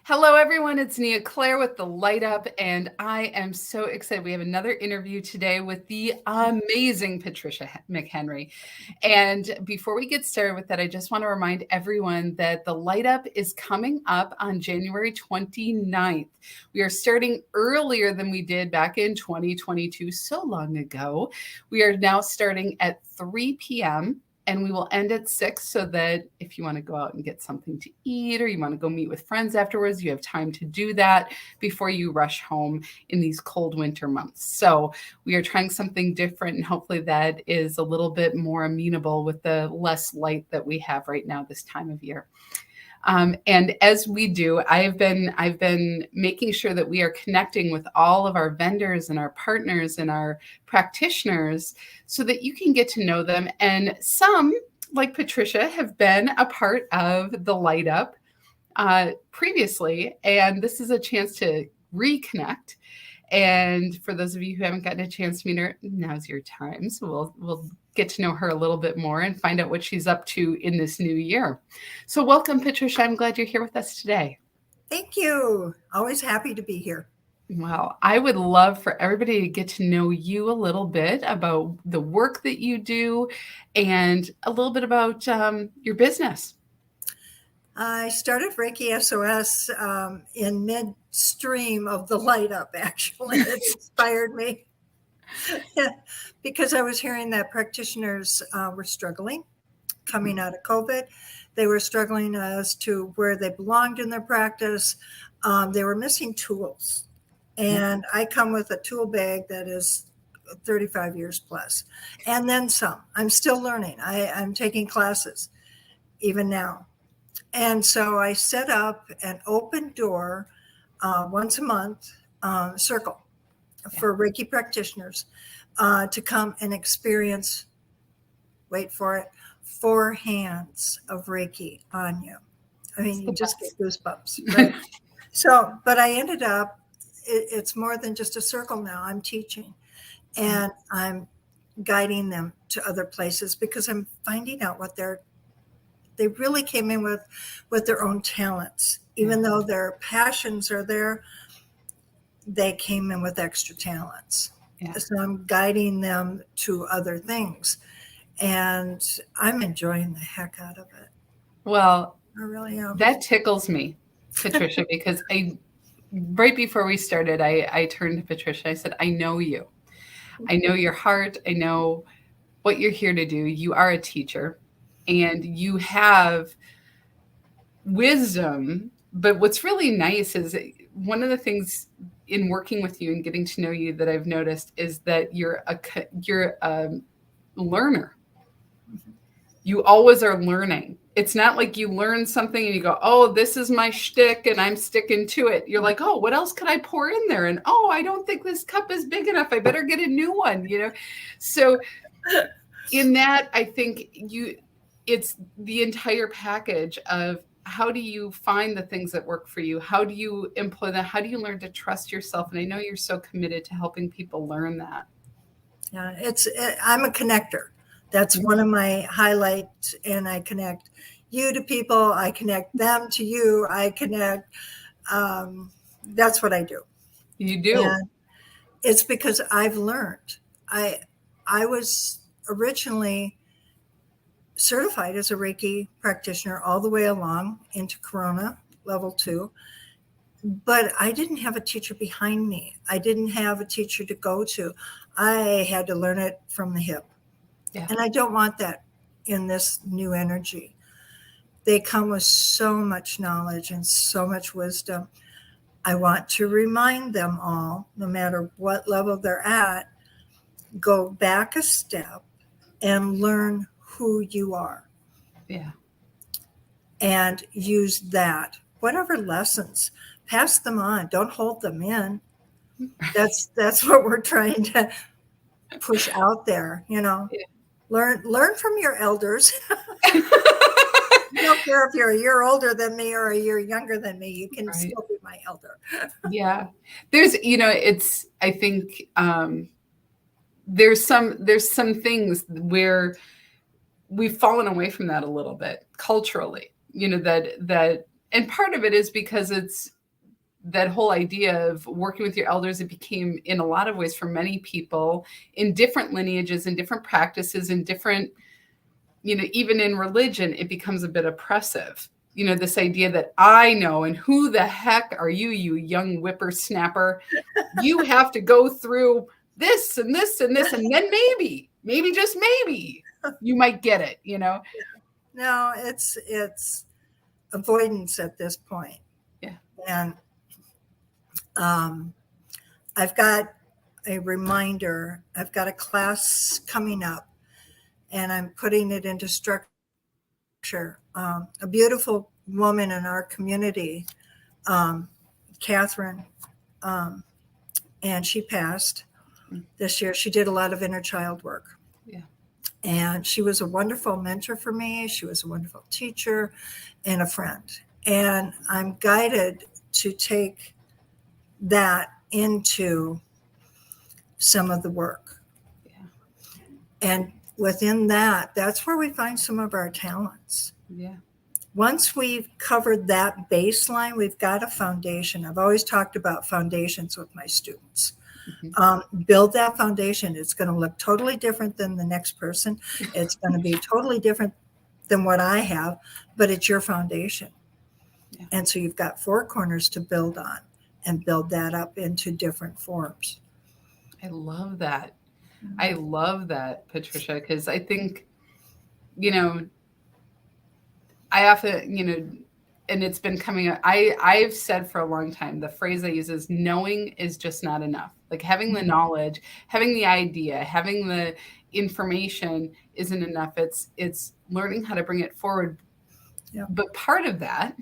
Hello, everyone. It's Nia Claire with The Light Up, and I am so excited. We have another interview today with the amazing Patricia McHenry. And before we get started with that, I just want to remind everyone that The Light Up is coming up on January 29th. We are starting earlier than we did back in 2022, so long ago. We are now starting at 3 p.m. and we will end at 6 so that if you want to go out and get something to eat or you want to go meet with friends afterwards, you have time to do that before you rush home in these cold winter months. So we are trying something different, and hopefully that is a little bit more amenable with the less light that we have right now this time of year. And as we do, I've been making sure that we are connecting with all of our vendors and our partners and our practitioners so that you can get to know them. And some, like Patricia, have been a part of the Light Up previously. And this is a chance to reconnect. And for those of you who haven't gotten a chance to meet her, now's your time. So we'll get to know her a little bit more and find out what she's up to in this new year. So welcome, Patricia. I'm glad you're here with us today. Thank you. Always happy to be here. Well, I would love for everybody to get to know you a little bit about the work that you do and a little bit about your business. I started Reiki SOS in midstream of the Light Up, actually. It inspired me because I was hearing that practitioners were struggling coming out of COVID. They were struggling as to where they belonged in their practice. They were missing tools. And I come with a tool bag that is 35 years plus, and then some. I'm still learning. I'm taking classes even now. And so I set up an open door once a month circle for Reiki practitioners to come and experience, wait for it, 4 hands of Reiki on you. I mean, you just get goosebumps, right? But I ended up, it's more than just a circle now. I'm teaching and I'm guiding them to other places because I'm finding out what they really came in with their own talents. Even though their passions are there, they came in with extra talents. So I'm guiding them to other things. And I'm enjoying the heck out of it. Well, I really am. That tickles me, Patricia, because right before we started, I turned to Patricia. I said, I know you. I know your heart. I know what you're here to do. You are a teacher and you have wisdom. But what's really nice is one of the things in working with you and getting to know you that I've noticed is that you're a learner. You always are learning. It's not like you learn something and you go, oh, this is my shtick and I'm sticking to it. You're like, oh, what else could I pour in there? And oh, I don't think this cup is big enough. I better get a new one, So in that, I think it's the entire package of how do you find the things that work for you? How do you employ that? How do you learn to trust yourself? And I know you're so committed to helping people learn that. Yeah, I'm a connector. That's one of my highlights, and I connect you to people. I connect them to you. I connect. That's what I do. You do. And it's because I've learned. I was originally certified as a Reiki practitioner all the way along into Corona level 2. But I didn't have a teacher behind me. I didn't have a teacher to go to. I had to learn it from the hip. Yeah. And I don't want that in this new energy. They come with so much knowledge and so much wisdom. I want to remind them all, no matter what level they're at, go back a step and learn who you are. Yeah. And use that. Whatever lessons, pass them on. Don't hold them in. That's what we're trying to push out there, Yeah. Learn from your elders. I don't care if you're a year older than me or a year younger than me. You can still be my elder. Yeah. There's, I think there's some things where we've fallen away from that a little bit culturally, that, and part of it is because it's that whole idea of working with your elders, it became, in a lot of ways, for many people in different lineages and different practices and different, even in religion, it becomes a bit oppressive. This idea that I know, and who the heck are you, you young whippersnapper? You have to go through this and this and this, and then maybe just maybe you might get it, No, it's avoidance at this point. Yeah. And I've got a reminder. I've got a class coming up, and I'm putting it into structure. A beautiful woman in our community, Catherine, and she passed this year. She did a lot of inner child work. Yeah. And she was a wonderful mentor for me. She was a wonderful teacher and a friend. And I'm guided to take that into some of the work. Yeah. And within that, that's where we find some of our talents. Yeah. Once we've covered that baseline, we've got a foundation. I've always talked about foundations with my students. Mm-hmm. Build that foundation. It's going to look totally different than the next person. It's going to be totally different than what I have, but it's your foundation. Yeah. And so you've got 4 corners to build on and build that up into different forms. I love that. I love that, Patricia, because I think, I often, and it's been coming up, I've said for a long time, the phrase I use is knowing is just not enough. Like having the knowledge, having the idea, having the information isn't enough. It's learning how to bring it forward. Yeah. But part of that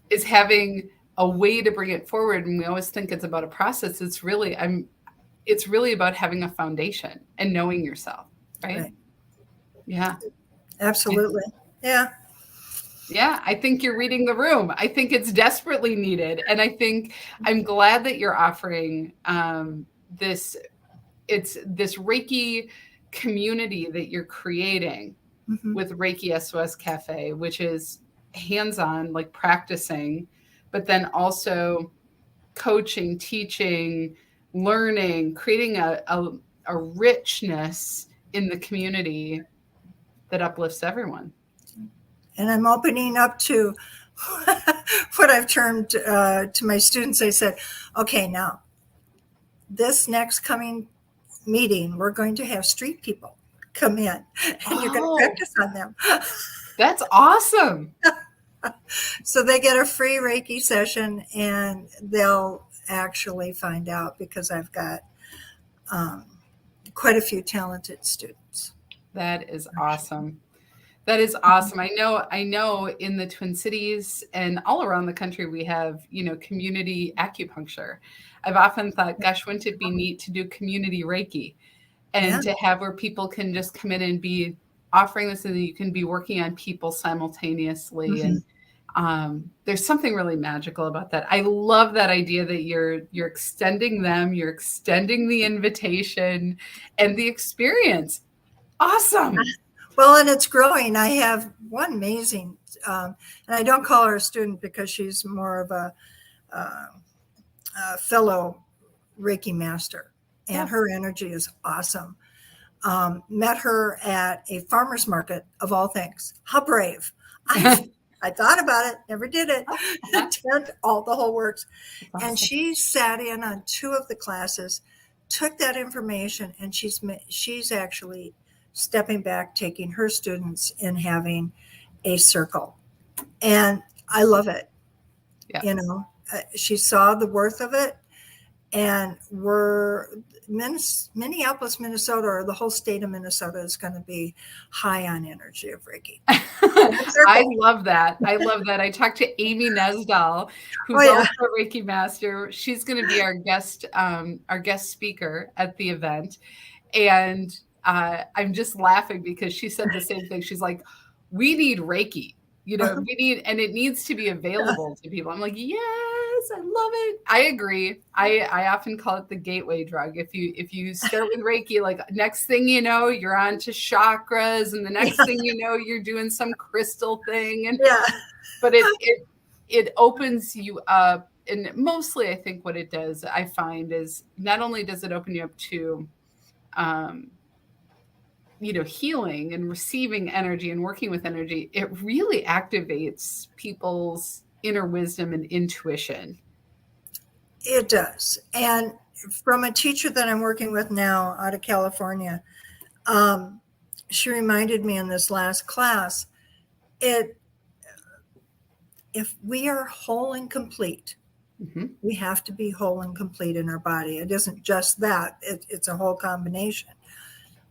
is having a way to bring it forward. And we always think it's about a process. It's really about having a foundation and knowing yourself, right? Yeah. Absolutely. Yeah. Yeah, I think you're reading the room. I think it's desperately needed. And I think I'm glad that you're offering this Reiki community that you're creating with Reiki SOS Cafe, which is hands-on, like practicing, but then also coaching, teaching, learning, creating a richness in the community that uplifts everyone. And I'm opening up to what I've termed to my students. I said, okay, now this next coming meeting, we're going to have street people come in and you're going to practice on them. That's awesome. So they get a free Reiki session and they'll actually find out, because I've got quite a few talented students. That is awesome. That is awesome. I know in the Twin Cities and all around the country, we have, community acupuncture. I've often thought, gosh, wouldn't it be neat to do community Reiki and to have where people can just come in and be offering this, and you can be working on people simultaneously. Mm-hmm. And there's something really magical about that. I love that idea that you're extending them, you're extending the invitation and the experience. Awesome. Well, and it's growing. I have one amazing, and I don't call her a student because she's more of a fellow Reiki master, and her energy is awesome. Met her at a farmer's market, of all things. How brave. I thought about it, never did it. Attend the whole works. Awesome. And she sat in on 2 of the classes, took that information, and she's actually stepping back, taking her students and having a circle. And I love it. Yeah. She saw the worth of it. And Minneapolis, Minnesota, or the whole state of Minnesota is going to be high on energy of Reiki. I love that. I talked to Amy Nesdal, who's also a Reiki master. She's going to be our guest speaker at the event. And I'm just laughing because she said the same thing. She's like, we need Reiki, and it needs to be available to people. I'm like, yes, I love it. I agree. I often call it the gateway drug. If you start with Reiki, like next thing you know, you're on to chakras, and the next thing you know, you're doing some crystal thing. And but it opens you up and mostly I think what it does, I find, is not only does it open you up to, um, healing and receiving energy and working with energy, it really activates people's inner wisdom and intuition. It does. And from a teacher that I'm working with now out of California, she reminded me in this last class, it if we are whole and complete, Mm-hmm. we have to be whole and complete in our body. It isn't just that, it's a whole combination.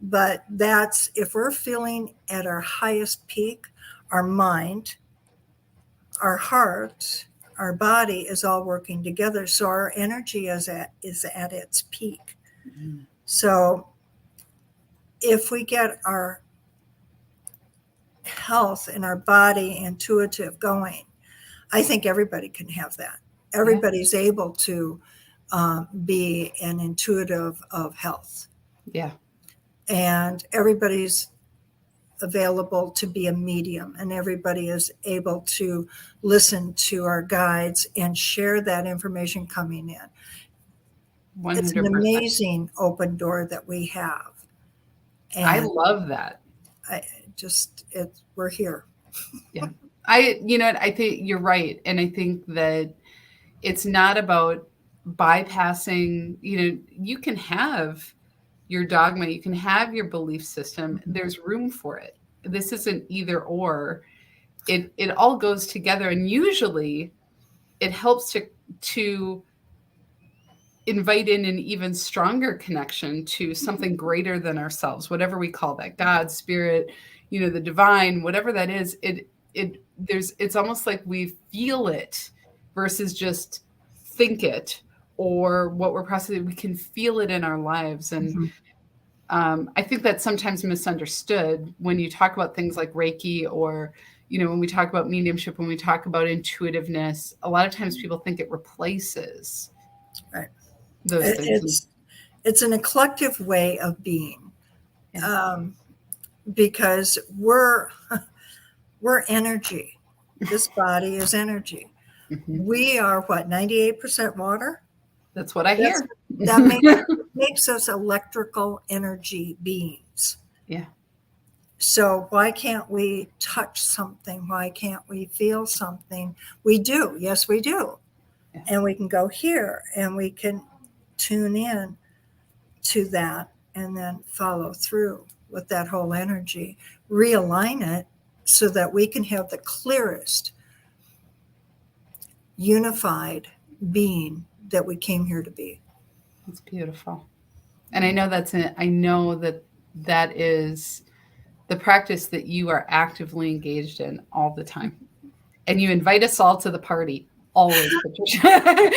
But that's if we're feeling at our highest peak, our mind, our heart, our body is all working together. So our energy is at its peak. Mm-hmm. So if we get our health and our body intuitive going, I think everybody can have that. Everybody's able to be an intuitive of health. Yeah. And everybody's available to be a medium, and everybody is able to listen to our guides and share that information coming in. 100%. It's an amazing open door that we have. And I love that. We're here. Yeah. I think you're right. And I think that it's not about bypassing, you can have your dogma, you can have your belief system. There's room for it. This isn't either or. It all goes together, and usually it helps to invite in an even stronger connection to something greater than ourselves, whatever we call that, God, spirit, the divine, whatever that is. It's almost like we feel it versus just think it, or what we're processing. We can feel it in our lives. And I think that's sometimes misunderstood when you talk about things like Reiki, or when we talk about mediumship, when we talk about intuitiveness. A lot of times people think it replaces those things. It's an eclectic way of being, because we're energy. This body is energy. Mm-hmm. We are 98% water? That's what I hear. That makes us electrical energy beings. Yeah. So why can't we touch something? Why can't we feel something? We do. Yes, we do. Yeah. And we can go here and we can tune in to that and then follow through with that whole energy, realign it so that we can have the clearest, unified being that we came here to be. That's beautiful. And I know that is the practice that you are actively engaged in all the time. And you invite us all to the party, always, Patricia.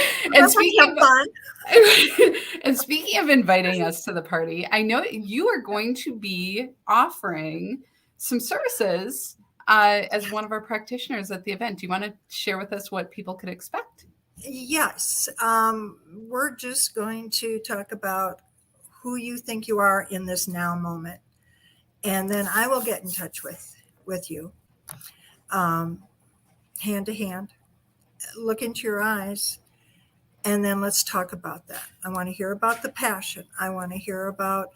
And speaking of inviting us to the party, I know you are going to be offering some services as one of our practitioners at the event. Do you want to share with us what people could expect? Yes. We're just going to talk about who you think you are in this now moment. And then I will get in touch with you, hand to hand, look into your eyes, and then let's talk about that. I want to hear about the passion. I want to hear about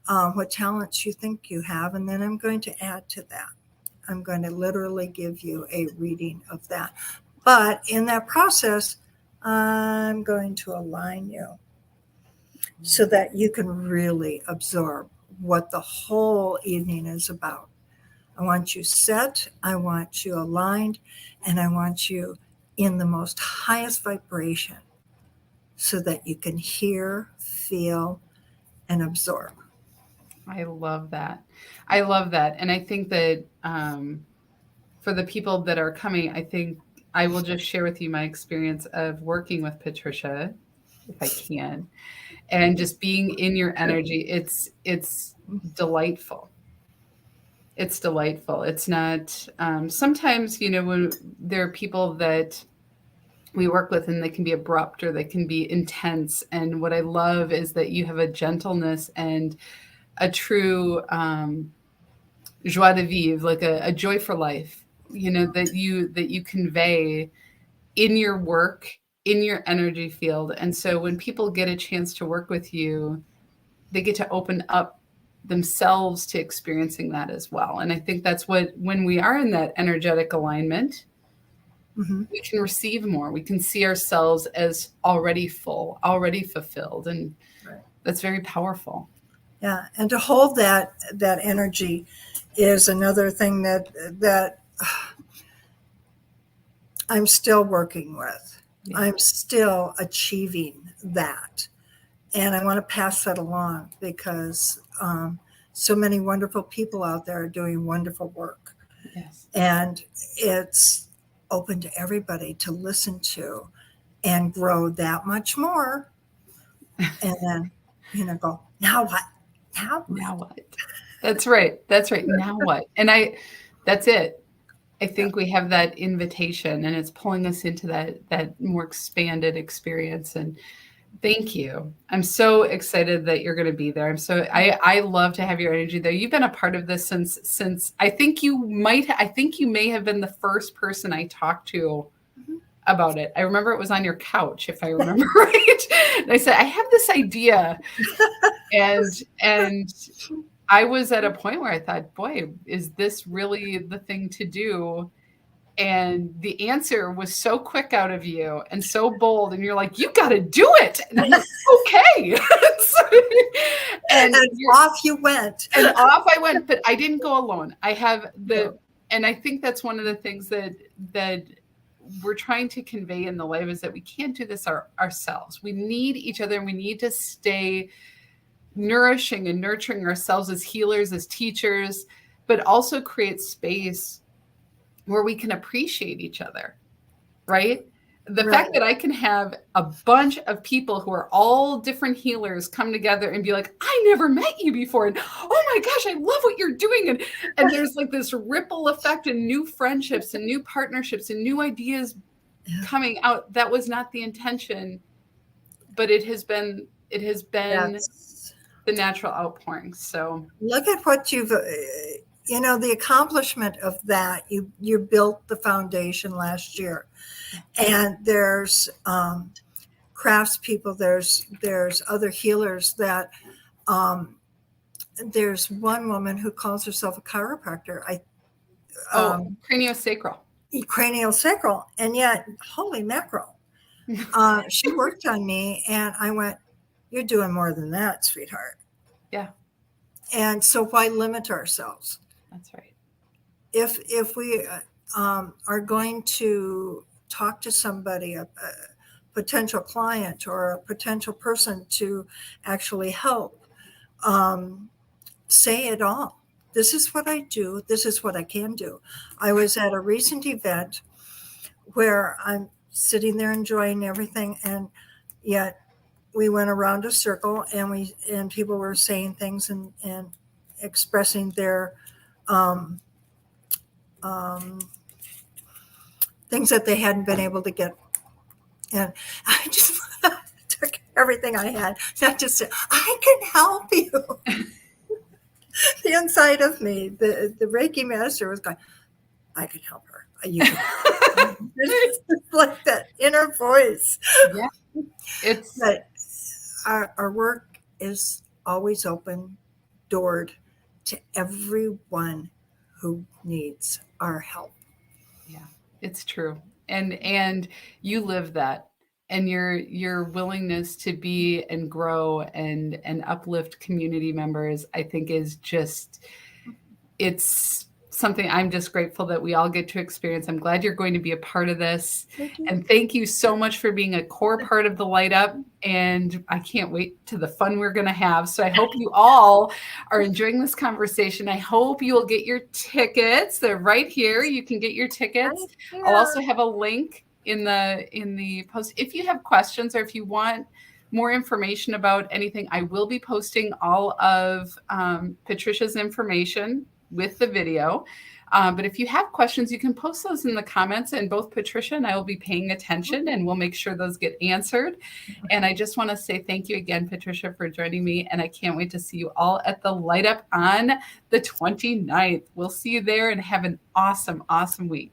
what talents you think you have. And then I'm going to add to that. I'm going to literally give you a reading of that. But in that process, I'm going to align you so that you can really absorb what the whole evening is about. I want you set, I want you aligned, and I want you in the most highest vibration so that you can hear, feel, and absorb. I love that. And I think that for the people that are coming, I think I will just share with you my experience of working with Patricia, if I can, and just being in your energy. It's delightful. It's delightful. It's not, sometimes, when there are people that we work with and they can be abrupt or they can be intense. And what I love is that you have a gentleness and a true joie de vivre, like a joy for life, that you convey in your work in your energy field. And so when people get a chance to work with you, they get to open up themselves to experiencing that as well. And I think that's what, when we are in that energetic alignment, we can receive more. We can see ourselves as already full, already fulfilled. And that's very powerful. Yeah. And to hold that energy is another thing that I'm still working with. Yeah. I'm still achieving that. And I want to pass that along because so many wonderful people out there are doing wonderful work. Yes. And it's open to everybody to listen to and grow that much more. And then, go, now what? Now what? That's right. That's right. Now what? And that's it. I think we have that invitation, and it's pulling us into that more expanded experience. And thank you. I'm so excited that you're going to be there. I love to have your energy there. You've been a part of this since I think you may have been the first person I talked to about it. I remember it was on your couch, if I remember right. And I said, I have this idea. And I was at a point where I thought, boy, is this really the thing to do? And the answer was so quick out of you and so bold. And you're like, you got to do it. And I'm like, okay. and off you went. And off I went, but I didn't go alone. I have and I think that's one of the things that we're trying to convey in the life is that we can't do this ourselves. We need each other, and we need to stay nourishing and nurturing ourselves as healers, as teachers, but also create space where we can appreciate each other, right? The fact that I can have a bunch of people who are all different healers come together and be like, I never met you before. And oh my gosh, I love what you're doing. And there's like this ripple effect and new friendships and new partnerships and new ideas coming out. That was not the intention, but it has been the natural outpouring. So look at what you've, the accomplishment of that. You built the foundation last year, and there's crafts people, there's other healers that, there's one woman who calls herself a chiropractor. Craniosacral. Craniosacral. And yet, holy mackerel. She worked on me, and I went, you're doing more than that, sweetheart. Yeah. And so why limit ourselves? That's right. If we are going to talk to somebody, a potential client or a potential person to actually help, say it all. This is what I do. This is what I can do. I was at a recent event where I'm sitting there enjoying everything, and yet we went around a circle, and people were saying things and expressing their things that they hadn't been able to get. And I just took everything I had. And I just said, I can help you. The inside of me, the Reiki master was going, I can help her. You can help her. It's like that inner voice. Yeah. But our work is always open, doored to everyone who needs our help. Yeah, it's true. And you live that, and your willingness to be and grow and uplift community members, I think is just, it's something I'm just grateful that we all get to experience. I'm glad you're going to be a part of this. And thank you so much for being a core part of the Light Up. And I can't wait to the fun we're going to have. So I hope you all are enjoying this conversation. I hope you will get your tickets. They're right here. You can get your tickets. I'll also have a link in the post. If you have questions or if you want more information about anything, I will be posting all of Patricia's information with the video. But if you have questions, you can post those in the comments, and both Patricia and I will be paying attention, and we'll make sure those get answered. And I just want to say thank you again, Patricia, for joining me. And I can't wait to see you all at the Light Up on the 29th. We'll see you there, and have an awesome, awesome week.